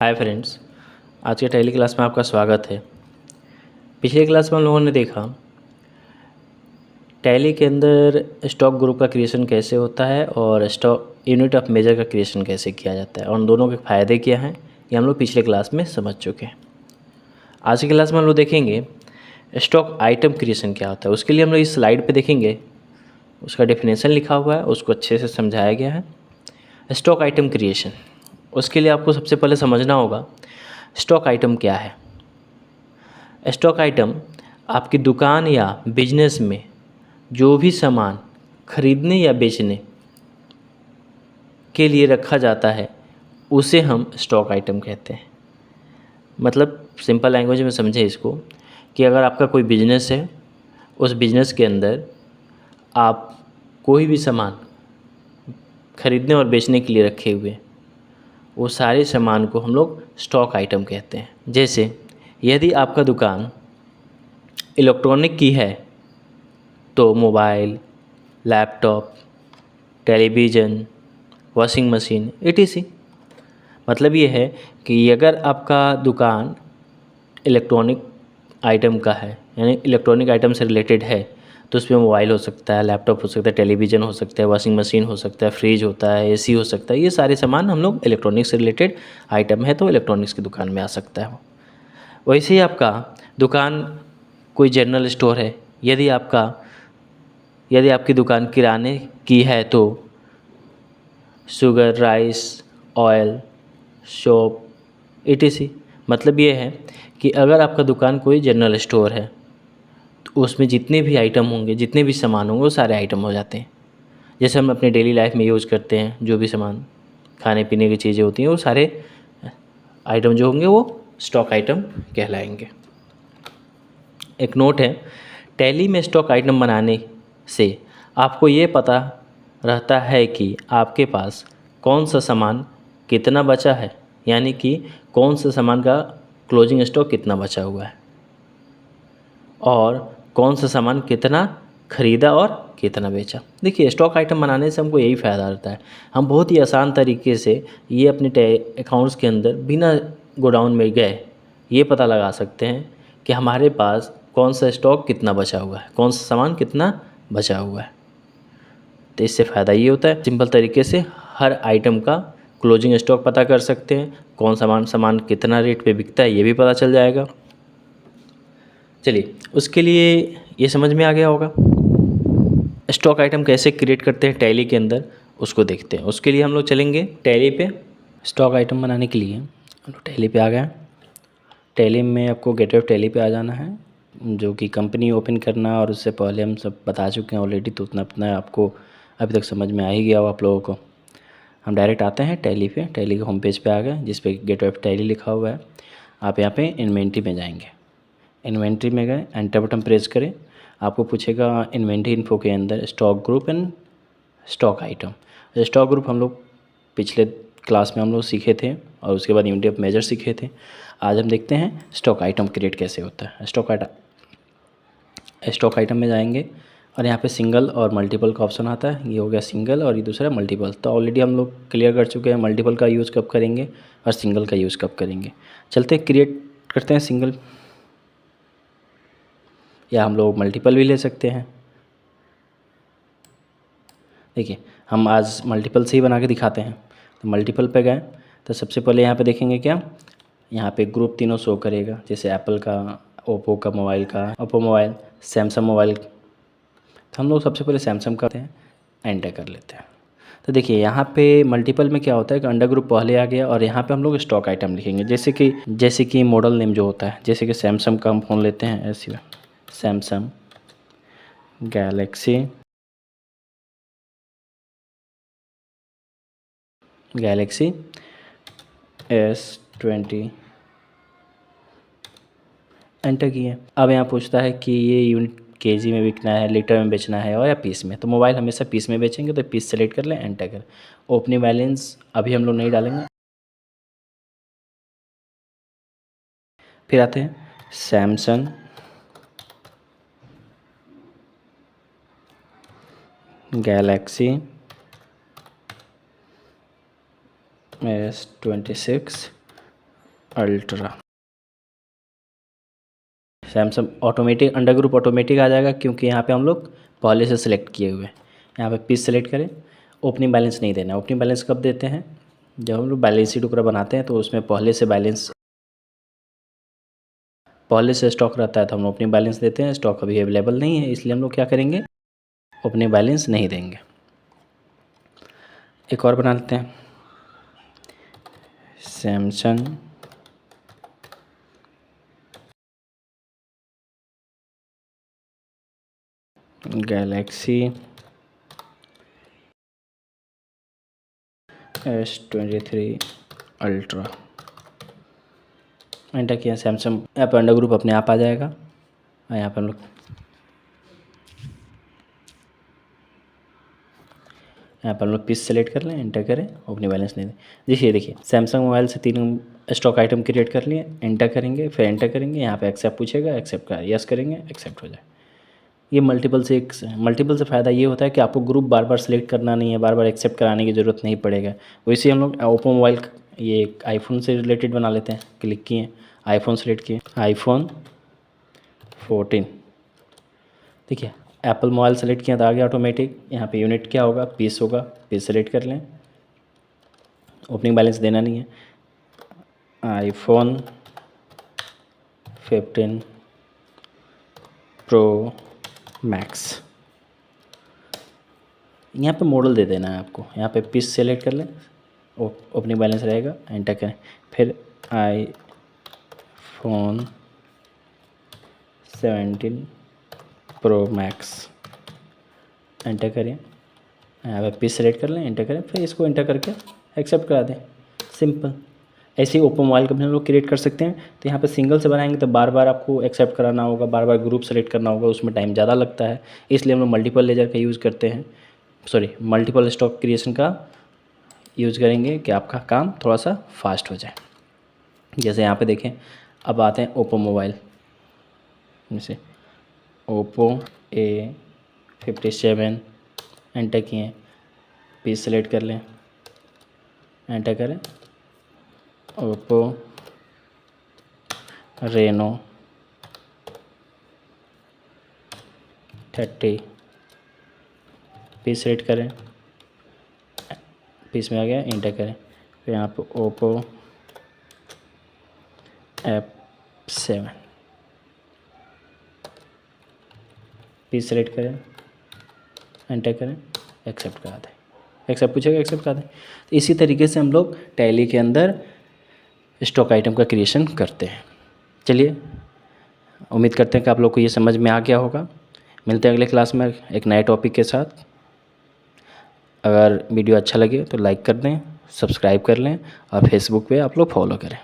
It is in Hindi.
हाय फ्रेंड्स, आज के टैली क्लास में आपका स्वागत है। पिछले क्लास में हम लोगों ने देखा टैली के अंदर स्टॉक ग्रुप का क्रिएशन कैसे होता है और स्टॉक यूनिट ऑफ मेजर का क्रिएशन कैसे किया जाता है और उन दोनों के फ़ायदे क्या हैं, ये हम लोग पिछले क्लास में समझ चुके हैं। आज की क्लास में हम लोग देखेंगे स्टॉक आइटम क्रिएशन क्या होता है। उसके लिए हम लोग इस स्लाइड पर देखेंगे, उसका डेफिनेशन लिखा हुआ है, उसको अच्छे से समझाया गया है। स्टॉक आइटम क्रिएशन, उसके लिए आपको सबसे पहले समझना होगा स्टॉक आइटम क्या है। स्टॉक आइटम आपकी दुकान या बिजनेस में जो भी सामान खरीदने या बेचने के लिए रखा जाता है उसे हम स्टॉक आइटम कहते हैं। मतलब सिंपल लैंग्वेज में समझें इसको कि अगर आपका कोई बिजनेस है, उस बिजनेस के अंदर आप कोई भी सामान खरीदने और बेचने के लिए रखे हुए हैं, वो सारे सामान को हम लोग स्टॉक आइटम कहते हैं। जैसे यदि आपका दुकान इलेक्ट्रॉनिक की है तो mobile, laptop, television, washing machine etc। मतलब ये है कि अगर आपका दुकान इलेक्ट्रॉनिक आइटम का है, यानी इलेक्ट्रॉनिक आइटम से रिलेटेड है, तो उसमें मोबाइल हो सकता है, लैपटॉप हो सकता है, टेलीविज़न हो सकता है, वॉशिंग मशीन हो सकता है, फ्रिज होता है, एसी हो सकता है। ये सारे सामान हम लोग इलेक्ट्रॉनिक से रिलेटेड आइटम है तो इलेक्ट्रॉनिक्स की दुकान में आ सकता है। वैसे ही आपका दुकान कोई जनरल स्टोर है, यदि आपकी दुकान किराने की है तो sugar, rice, oil, soap etc। मतलब ये है कि अगर आपका दुकान कोई जनरल स्टोर है तो उसमें जितने भी आइटम होंगे, जितने भी सामान होंगे, वो सारे आइटम हो जाते हैं। जैसे हम अपने डेली लाइफ में यूज़ करते हैं, जो भी सामान खाने पीने की चीज़ें होती हैं, वो सारे आइटम जो होंगे वो स्टॉक आइटम कहलाएंगे। एक नोट है, टैली में स्टॉक आइटम बनाने से आपको ये पता रहता है कि आपके पास कौन सा सामान कितना बचा है, यानी कि कौन सा सामान का क्लोजिंग स्टॉक कितना बचा हुआ है और कौन सा सामान कितना खरीदा और कितना बेचा। देखिए, स्टॉक आइटम बनाने से हमको यही फ़ायदा रहता है, हम बहुत ही आसान तरीके से ये अपने अकाउंट्स के अंदर बिना गोडाउन में गए ये पता लगा सकते हैं कि हमारे पास कौन सा स्टॉक कितना बचा हुआ है, कौन सा सामान कितना बचा हुआ है। तो इससे फ़ायदा ये होता है, सिंपल तरीके से हर आइटम का क्लोजिंग स्टॉक पता कर सकते हैं, कौन सामान कितना रेट पे बिकता है ये भी पता चल जाएगा। चलिए, उसके लिए ये समझ में आ गया होगा स्टॉक आइटम कैसे क्रिएट करते हैं टैली के अंदर, उसको देखते हैं। उसके लिए हम लोग चलेंगे टैली पे। स्टॉक आइटम बनाने के लिए हम लोग टैली पे आ गए। टैली में आपको गेटवे ऑफ टैली पे आ जाना है, जो कि कंपनी ओपन करना, और उससे पहले हम सब बता चुके हैं ऑलरेडी, तो उतना अपना आपको अभी तक समझ में आ ही गया हो आप लोगों को। हम डायरेक्ट आते हैं टैली पे। टैली के होम पेज पे आ गए, जिस पे गेटवे ऑफ टैली लिखा हुआ है। आप यहाँ पे इन्वेंट्री में जाएंगे, इन्वेंट्री में गए, एंटर बटन प्रेस करें। आपको पूछेगा इन्वेंट्री इन्फो के अंदर stock group and stock item. Stock group हम लोग पिछले क्लास में हम लोग सीखे थे और उसके बाद यूनिट ऑफ मेजर सीखे थे। आज हम देखते हैं स्टॉक आइटम क्रिएट कैसे होता है। स्टॉक आइटम में जाएंगे और यहाँ पे सिंगल और मल्टीपल का ऑप्शन आता है। ये हो गया सिंगल और ये दूसरा मल्टीपल। तो ऑलरेडी हम लोग क्लियर कर चुके हैं मल्टीपल का यूज़ कब करेंगे और सिंगल का यूज़ कब करेंगे। चलते क्रिएट करते हैं सिंगल, या हम लोग मल्टीपल भी ले सकते हैं। देखिए, हम आज मल्टीपल से ही बना के दिखाते हैं। तो मल्टीपल पे गए तो सबसे पहले यहाँ पे देखेंगे क्या, यहाँ पे ग्रुप तीनों शो करेगा, जैसे एप्पल का, ओप्पो का मोबाइल का, ओप्पो मोबाइल, सैमसंग मोबाइल। तो हम लोग सबसे पहले सैमसंग करते हैं, एंटर कर लेते हैं। तो देखिए, यहाँ पे मल्टीपल में क्या होता है कि अंडर ग्रुप पहले आ गया और यहाँ पे हम लोग स्टॉक आइटम लिखेंगे, जैसे कि मॉडल नेम जो होता है, जैसे कि सैमसंग का हम फ़ोन लेते हैं, ऐसे सैमसंग गैलेक्सी S20 एंटर किए। अब यहाँ पूछता है कि ये यूनिट केजी में बिकना है, लीटर में बेचना है और या पीस में। तो मोबाइल हमेशा पीस में बेचेंगे, तो पीस सेलेक्ट कर लें, एंटर कर। ओपनिंग बैलेंस अभी हम लोग नहीं डालेंगे। फिर आते हैं Samsung Galaxy S26 ultra. Samsung automatic under group automatic आ जाएगा, क्योंकि यहाँ पे हम लोग पहले से सिलेक्ट किए हुए हैं। यहाँ पे पीस सेलेक्ट करें। ओपनिंग बैलेंस नहीं देना। ओपनिंग बैलेंस कब देते हैं? जब हम लोग बैलेंस शीट वगैरह बनाते हैं तो उसमें पहले से स्टॉक रहता है, तो हम ओपनिंग बैलेंस देते हैं। स्टॉक अभी अवेलेबल नहीं है, इसलिए हम लोग क्या करेंगे, ओपनिंग बैलेंस नहीं देंगे। एक और बना लेते हैं, Samsung Galaxy S23 ultra. Enter किया। सैमसंग यहाँ पर अंडर ग्रुप अपने आप आ जाएगा। और यहाँ पर हम लोग पीस सेलेक्ट कर लें, एंटर करें, ओपनिंग बैलेंस नहीं दें। देखिए सैमसंग मोबाइल से 3 स्टॉक आइटम क्रिएट कर लिए। एंटर करेंगे, फिर एंटर करेंगे, यहाँ पे एक्सेप्ट पूछेगा, एक्सेप्ट का यस करेंगे, एक्सेप्ट हो जाए। ये मल्टीपल से फ़ायदा ये होता है कि आपको ग्रुप बार बार सेलेक्ट करना नहीं है, बार बार एक्सेप्ट कराने की ज़रूरत नहीं पड़ेगा। वैसे हम लोग ओप्पो मोबाइल ये आईफोन से रिलेटेड बना लेते हैं। क्लिक किए, आईफोन सेलेक्ट किए, आईफोन 14। देखिए एप्पल मोबाइल सेलेक्ट किया तो आ गया ऑटोमेटिक। यहाँ पे यूनिट क्या होगा, पीस होगा, पीस सेलेक्ट कर लें। ओपनिंग बैलेंस देना नहीं है। आईफोन 15 प्रो मैक्स, यहाँ पे मॉडल दे देना है आपको। यहाँ पे पीस सेलेक्ट कर लें, ओपनिंग बैलेंस रहेगा, एंटर करें। फिर आईफोन 17 प्रो मैक्स, एंटर करें। यहाँ पे पीस सेलेक्ट कर लें, एंटर करें, फिर इसको एंटर करके एक्सेप्ट करा दें। सिंपल। ऐसे ही ओप्पो मोबाइल का भी हम लोग क्रिएट कर सकते हैं। तो यहाँ पे सिंगल से बनाएंगे तो बार बार आपको एक्सेप्ट कराना होगा, बार बार ग्रुप सेलेक्ट करना होगा, उसमें टाइम ज़्यादा लगता है। इसलिए हम लोग मल्टीपल लेजर का यूज़ करते हैं, मल्टीपल स्टॉक क्रिएशन का यूज़ करेंगे कि आपका काम थोड़ा सा फास्ट हो जाए। जैसे यहाँ पे देखें, अब आते हैं ओप्पो मोबाइल, जैसे ओप्पो A57, एंटर किए, पीस सेलेक्ट कर लें, एंटर करें। ओप्पो रेनो 30, पीस सेलेक्ट करें, पीस में आ गया, एंटर करें। फिर यहाँ पे ओप्पो F7, पीस सेलेक्ट करें, एंटर करें, एक्सेप्ट करा दें। एक्सेप्ट पूछेगा, एक्सेप्ट करा दें। तो इसी तरीके से हम लोग टैली के अंदर स्टॉक आइटम का क्रिएशन करते हैं। चलिए, उम्मीद करते हैं कि आप लोग को ये समझ में आ गया होगा। मिलते हैं अगले क्लास में एक नए टॉपिक के साथ। अगर वीडियो अच्छा लगे तो लाइक कर दें, सब्सक्राइब कर लें और फेसबुक पे आप लोग फॉलो करें।